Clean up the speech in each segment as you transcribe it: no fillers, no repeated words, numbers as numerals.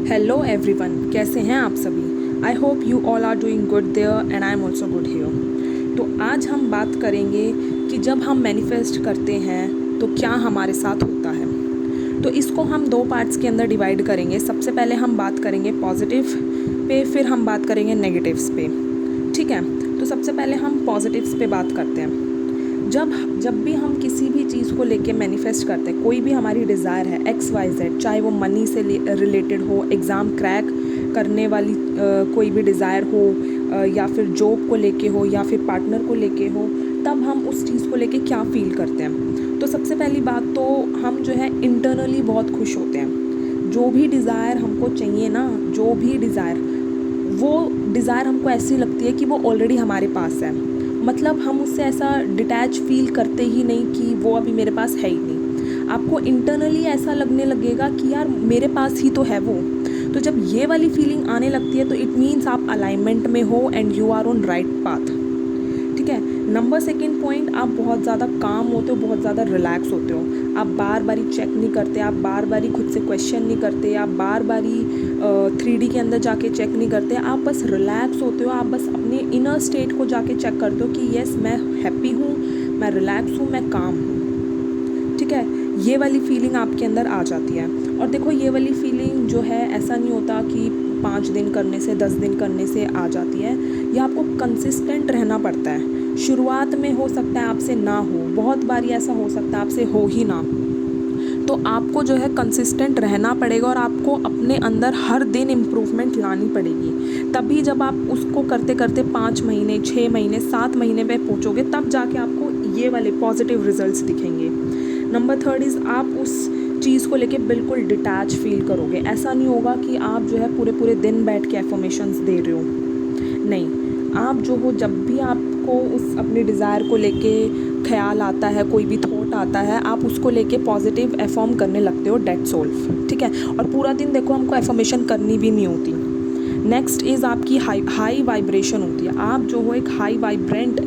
Hello everyone, कैसे हैं आप सभी। I hope you all are doing good there and I am also good here. तो आज हम बात करेंगे कि जब हम मैनिफेस्ट करते हैं तो क्या हमारे साथ होता है। तो इसको हम दो पार्ट्स के अंदर डिवाइड करेंगे। सबसे पहले हम बात करेंगे पॉजिटिव पे, फिर हम बात करेंगे नेगेटिव्स पे। ठीक है, तो सबसे पहले हम पॉजिटिव्स पे बात करते हैं। जब जब भी हम किसी भी चीज़ को लेके मैनिफेस्ट करते हैं, कोई भी हमारी डिज़ायर है XYZ, चाहे वो मनी से रिलेटेड हो, एग्ज़ाम क्रैक करने वाली कोई भी डिज़ायर हो, या फिर जॉब को लेके हो, या फिर पार्टनर को लेके हो, तब हम उस चीज़ को लेके क्या फ़ील करते हैं। तो सबसे पहली बात तो हम जो है इंटरनली बहुत खुश होते हैं। जो भी डिज़ायर हमको चाहिए ना, जो भी डिज़ायर, वो डिज़ायर हमको ऐसी लगती है कि वो ऑलरेडी हमारे पास है। मतलब हम उससे ऐसा डिटैच फील करते ही नहीं कि वो अभी मेरे पास है ही नहीं। आपको इंटरनली ऐसा लगने लगेगा कि यार मेरे पास ही तो है वो। तो जब ये वाली फीलिंग आने लगती है तो इट मीन्स आप अलाइनमेंट में हो and you are on right path. ठीक है। नंबर सेकेंड पॉइंट, आप बहुत ज़्यादा काम होते हो, बहुत ज़्यादा रिलैक्स होते हो। आप बार बारी चेक नहीं करते, आप बार बारी खुद से क्वेश्चन नहीं करते, आप बार बारी 3D के अंदर जाके चेक नहीं करते। आप बस रिलैक्स होते हो, आप बस अपने इनर स्टेट को जाके चेक करते हो कि येस मैं हैप्पी हूँ, मैं रिलैक्स हूँ, मैं काम हूँ। ठीक है, ये वाली फीलिंग आपके अंदर आ जाती है। और देखो ये वाली फीलिंग जो है, ऐसा नहीं होता कि 5 दिन करने से 10 दिन करने से आ जाती है। ये आपको कंसिस्टेंट रहना पड़ता है। शुरुआत में हो सकता है आपसे ना हो, बहुत बारी ऐसा हो सकता है आपसे हो ही ना। तो आपको जो है कंसिस्टेंट रहना पड़ेगा और आपको अपने अंदर हर दिन इम्प्रूवमेंट लानी पड़ेगी। तभी जब आप उसको करते करते 5 महीने, 6 महीने, 7 महीने पे पहुँचोगे, तब जाके आपको ये वाले पॉजिटिव रिजल्ट्स दिखेंगे। नंबर थर्ड इज़, आप उस चीज़ को लेके बिल्कुल डिटैच फील करोगे। ऐसा नहीं होगा कि आप जो है पूरे पूरे दिन बैठ के एफर्मेशंस दे रहे हो। नहीं, आप जो हो, जब भी आपको उस अपनी डिज़ायर को लेके ख्याल आता है, कोई भी थॉट आता है, आप उसको लेके पॉजिटिव एफर्म करने लगते हो, डेट्स ऑल। ठीक है, और पूरा दिन देखो हमको एफर्मेशन करनी भी नहीं होती। नेक्स्ट इज़ आपकी हाई वाइब्रेशन होती है। आप जो हो एक हाई वाइब्रेंट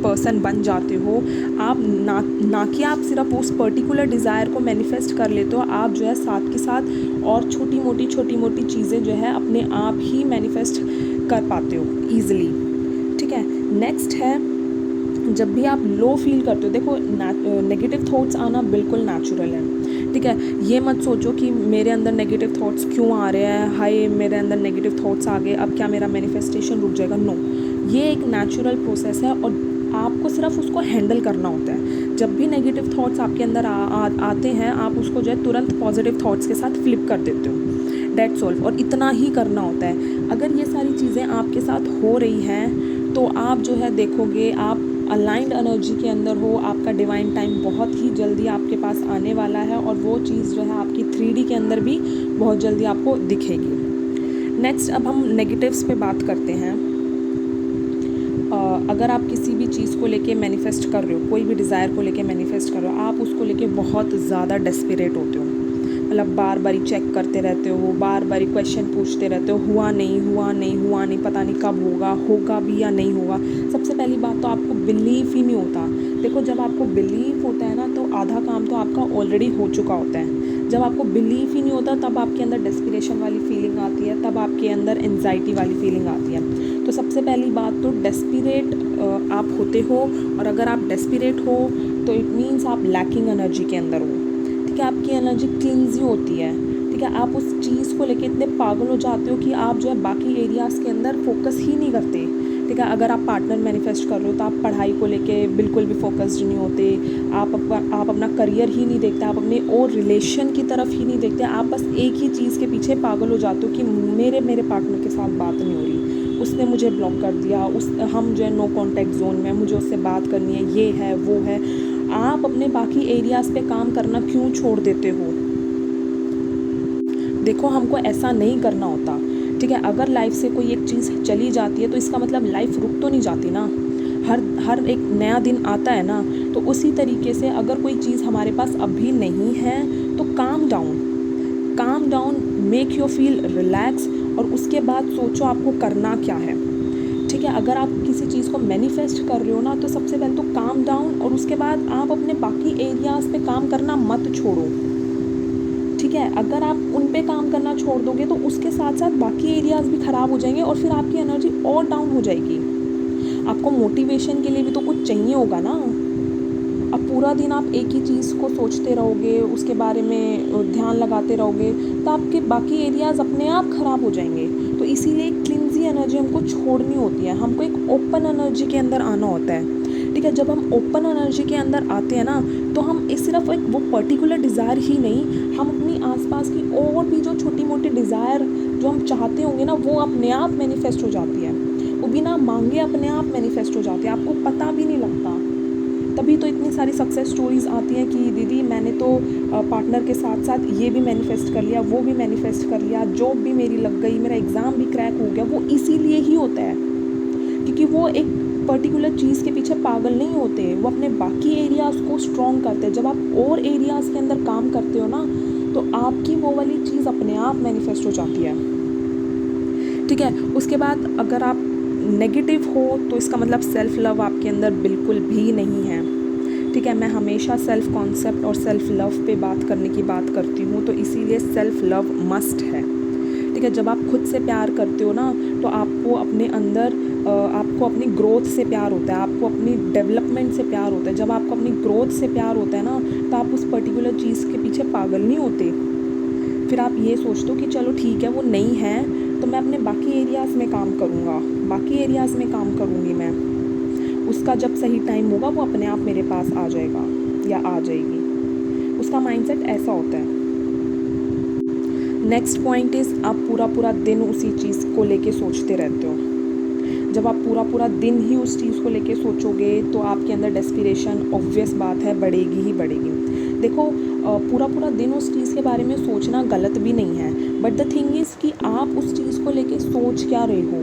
पर्सन बन जाते हो। आप ना कि आप सिर्फ उस पर्टिकुलर डिज़ायर को मैनिफेस्ट कर लेते हो, आप जो है साथ के साथ और छोटी मोटी चीज़ें जो है अपने आप ही मैनिफेस्ट कर पाते हो ईज़िली। ठीक है, नेक्स्ट है, जब भी आप लो फील करते हो, देखो नेगेटिव थॉट्स आना बिल्कुल नेचुरल है। ठीक है, ये मत सोचो कि मेरे अंदर नेगेटिव थॉट्स क्यों आ रहे हैं, हाय मेरे अंदर नेगेटिव थॉट्स आ गए, अब क्या मेरा मैनिफेस्टेशन रुक जाएगा। नो, ये एक नेचुरल प्रोसेस है और आपको सिर्फ उसको हैंडल करना होता है। जब भी नेगेटिव थॉट्स आपके अंदर आते हैं, आप उसको जो है तुरंत पॉजिटिव थॉट्स के साथ फ्लिप कर देते हो, डेट्स ऑल। और इतना ही करना होता है। अगर ये सारी चीज़ें आपके साथ हो रही हैं तो आप जो है देखोगे, आप अलाइंड एनर्जी के अंदर हो, आपका डिवाइन टाइम बहुत ही जल्दी आपके पास आने वाला है और वो चीज़ जो है आपकी 3D के अंदर भी बहुत जल्दी आपको दिखेगी। नेक्स्ट, अब हम नेगेटिव्स पे बात करते हैं। अगर आप किसी भी चीज़ को लेके मैनिफेस्ट कर रहे हो, कोई भी डिज़ायर को लेके मैनिफेस्ट कर रहे हो, आप उसको लेके बहुत ज़्यादा डेस्परेट होते हो। मतलब बार बारी चेक करते रहते हो, बार बारी क्वेश्चन पूछते रहते हो, हुआ नहीं हुआ नहीं हुआ नहीं, पता नहीं कब होगा, होगा भी या नहीं होगा। सबसे पहली बात तो आपको बिलीव ही नहीं होता। देखो, जब आपको बिलीव होता है ना, तो आधा काम तो आपका ऑलरेडी हो चुका होता है। जब आपको बिलीव ही नहीं होता, तब आपके अंदर डेस्परेशन वाली फीलिंग आती है, तब आपके अंदर एंजाइटी वाली फीलिंग आती है। तो सबसे पहली बात तो डेस्परेट आप होते हो, और अगर आप डेस्परेट हो तो इट मीन्स आप लैकिंग एनर्जी के अंदर हो। ठीक है, आपकी एनर्जी क्लिंजी होती है। ठीक है, आप उस चीज़ को लेके इतने पागल हो जाते हो कि आप जो है बाकी एरियाज़ के अंदर फोकस ही नहीं करते। ठीक है, अगर आप पार्टनर मैनिफेस्ट कर रहे हो तो आप पढ़ाई को लेके बिल्कुल भी फोकस्ड नहीं होते। आप अपना करियर ही नहीं देखते, आप अपने और रिलेशन की तरफ ही नहीं देखते। आप बस एक ही चीज़ के पीछे पागल हो जाते हो कि मेरे पार्टनर के साथ बात नहीं हो रही, उसने मुझे ब्लॉक कर दिया, हम जो है नो कॉन्टैक्ट जोन में, मुझे उससे बात करनी है, ये है वो है। आप अपने बाकी एरियाज़ पे काम करना क्यों छोड़ देते हो। देखो, हमको ऐसा नहीं करना होता। ठीक है, अगर लाइफ से कोई एक चीज़ चली जाती है तो इसका मतलब लाइफ रुक तो नहीं जाती ना। हर एक नया दिन आता है ना। तो उसी तरीके से अगर कोई चीज़ हमारे पास अभी नहीं है तो calm down, make you feel relax, और उसके बाद सोचो आपको करना क्या है। ठीक है, अगर आप किसी चीज़ को मैनिफेस्ट कर रहे हो ना, तो सबसे पहले तो काम डाउन, और उसके बाद आप अपने बाकी एरियाज़ पे काम करना मत छोड़ो। ठीक ठीक है। अगर आप उन पे काम करना छोड़ दोगे तो उसके साथ साथ बाकी एरियाज़ भी ख़राब हो जाएंगे और फिर आपकी एनर्जी और डाउन हो जाएगी। आपको मोटिवेशन के लिए भी तो कुछ चाहिए होगा ना। अब पूरा दिन आप एक ही चीज़ को सोचते रहोगे, उसके बारे में ध्यान लगाते रहोगे, तो आपके बाकी एरियाज़ अपने आप ख़राब हो जाएंगे। तो इसीलिए एक क्लिंजी एनर्जी हमको छोड़नी होती है, हमको एक ओपन एनर्जी के अंदर आना होता है। ठीक है, जब हम ओपन एनर्जी के अंदर आते हैं ना, तो हम सिर्फ एक वो पर्टिकुलर डिज़ायर ही नहीं, हम अपनी आसपास की और भी जो छोटी मोटी डिज़ायर जो हम चाहते होंगे ना, वो अपने आप मैनिफेस्ट हो जाती है। वो बिना मांगे अपने आप मैनिफेस्ट हो जाती है, आपको पता भी नहीं लगता। तभी तो इतनी सारी सक्सेस स्टोरीज़ आती हैं कि दीदी मैंने तो पार्टनर के साथ साथ ये भी मैनिफेस्ट कर लिया, वो भी मैनिफेस्ट कर लिया, जॉब भी मेरी लग गई, मेरा एग्ज़ाम भी क्रैक हो गया। वो इसीलिए ही होता है क्योंकि वो एक पर्टिकुलर चीज़ के पीछे पागल नहीं होते, वो अपने बाकी एरियाज़ को स्ट्रॉन्ग करते हैं। जब आप और एरियाज़ के अंदर काम करते हो ना, तो आपकी वो वाली चीज़ अपने आप मैनिफेस्ट हो जाती है। ठीक है, उसके बाद अगर आप नेगेटिव हो तो इसका मतलब सेल्फ़ लव आपके अंदर बिल्कुल भी नहीं है। ठीक है, मैं हमेशा सेल्फ़ कॉन्सेप्ट और सेल्फ़ लव पे बात करने की बात करती हूँ, तो इसीलिए सेल्फ़ लव मस्ट है। ठीक है, जब आप खुद से प्यार करते हो ना, तो आपको अपने अंदर आपको अपनी ग्रोथ से प्यार होता है, आपको अपनी डेवलपमेंट से प्यार होता है। जब आपको अपनी ग्रोथ से प्यार होता है ना, तो आप उस पर्टिकुलर चीज़ के पीछे पागल नहीं होते। फिर आप ये सोचते हो कि चलो ठीक है वो नहीं है, तो मैं अपने बाकी एरियाज़ में काम करूँगा, बाकी एरियाज़ में काम करूँगी मैं। उसका जब सही टाइम होगा वो अपने आप मेरे पास आ जाएगा या आ जाएगी। उसका माइंडसेट ऐसा होता है। नेक्स्ट पॉइंट इज़ आप पूरा दिन उसी चीज़ को लेके सोचते रहते हो। जब आप पूरा दिन ही उस चीज़ को लेके सोचोगे तो आपके अंदर डेस्पिरेशन ऑब्वियस बात है बढ़ेगी ही बढ़ेगी। देखो पूरा दिन उस चीज़ के बारे में सोचना गलत भी नहीं है, बट द थिंग इज़ कि आप उस चीज़ को लेके सोच क्या रहे हो।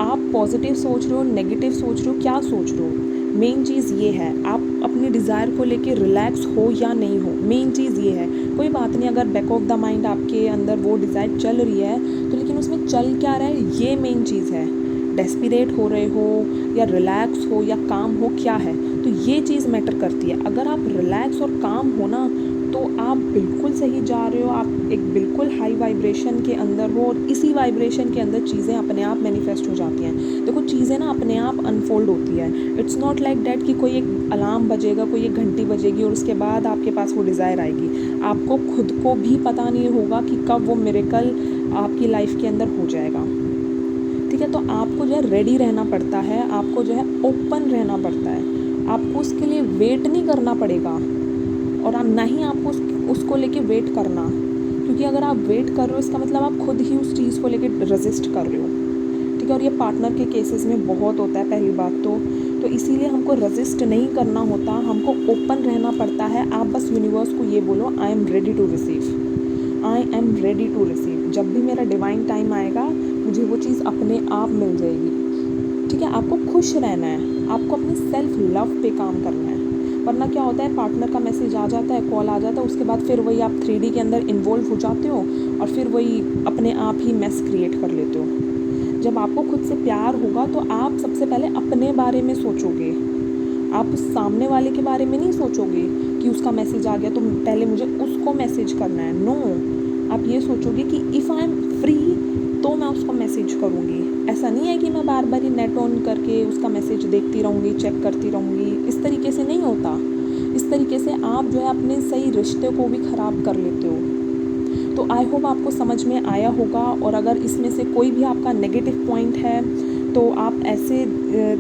आप पॉजिटिव सोच रहे हो, नेगेटिव सोच रहे हो, क्या सोच रहे हो। मेन चीज़ ये है आप अपने डिज़ायर को लेके रिलैक्स हो या नहीं हो। मेन चीज़ ये है, कोई बात नहीं अगर बैक ऑफ द माइंड आपके अंदर वो डिज़ायर चल रही है तो, लेकिन उसमें चल क्या रहा है ये मेन चीज़ है। डेस्पिरेट हो रहे हो या रिलैक्स हो या काम हो, क्या है, तो ये चीज़ मैटर करती है। अगर आप रिलैक्स और काम हो ना, तो आप बिल्कुल सही जा रहे हो, आप एक बिल्कुल हाई वाइब्रेशन के अंदर हो और इसी वाइब्रेशन के अंदर चीज़ें अपने आप मैनिफेस्ट हो जाती हैं। देखो चीज़ें ना अपने आप अनफोल्ड होती है। इट्स नॉट लाइक डैट कि कोई एक अलार्म बजेगा, कोई एक घंटी बजेगी और उसके बाद आपके पास वो डिज़ायर आएगी। आपको खुद को भी पता नहीं होगा कि कब वो मिरेकल आपकी लाइफ के अंदर हो जाएगा। ठीक है, तो आपको जो है रेडी रहना पड़ता है, आपको जो है ओपन रहना पड़ता है। आपको उसके लिए वेट नहीं करना पड़ेगा और ना ही आपको उसको लेके वेट करना, क्योंकि अगर आप वेट कर रहे हो इसका मतलब आप खुद ही उस चीज़ को लेके रेजिस्ट कर रहे हो। ठीक है, और ये पार्टनर के केसेस में बहुत होता है पहली बात तो इसीलिए हमको रेजिस्ट नहीं करना होता, हमको ओपन रहना पड़ता है। आप बस यूनिवर्स को ये बोलो I am ready to receive, I am ready to receive. जब भी मेरा डिवाइन टाइम आएगा मुझे वो चीज़ अपने आप मिल जाएगी। ठीक है, आपको खुश रहना है, आपको अपनी सेल्फ लव पे काम करना है। वरना क्या होता है, पार्टनर का मैसेज आ जाता है, कॉल आ जाता है, उसके बाद फिर वही आप 3D के अंदर इन्वॉल्व हो जाते हो और फिर वही अपने आप ही मैस क्रिएट कर लेते हो। जब आपको खुद से प्यार होगा तो आप सबसे पहले अपने बारे में सोचोगे, आप उस सामने वाले के बारे में नहीं सोचोगे कि उसका मैसेज आ गया तो पहले मुझे उसको मैसेज करना है। नो, आप ये सोचोगे कि इफ़ आई एम फ्री तो मैं उसको मैसेज करूँगी। ऐसा नहीं है कि मैं बार बार ही नेट ऑन करके उसका मैसेज देखती रहूँगी, चेक करती रहूँगी। इस तरीके से नहीं होता। इस तरीके से आप जो है अपने सही रिश्ते को भी ख़राब कर लेते हो। तो आई होप आपको समझ में आया होगा, और अगर इसमें से कोई भी आपका नेगेटिव पॉइंट है तो आप ऐसे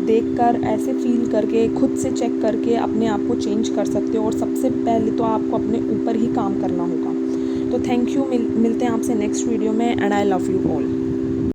देखकर, ऐसे फील करके, खुद से चेक करके अपने आप को चेंज कर सकते हो। और सबसे पहले तो आपको अपने ऊपर ही काम करना होगा। तो थैंक यू, मिलते हैं आपसे नेक्स्ट वीडियो में, and I love you all.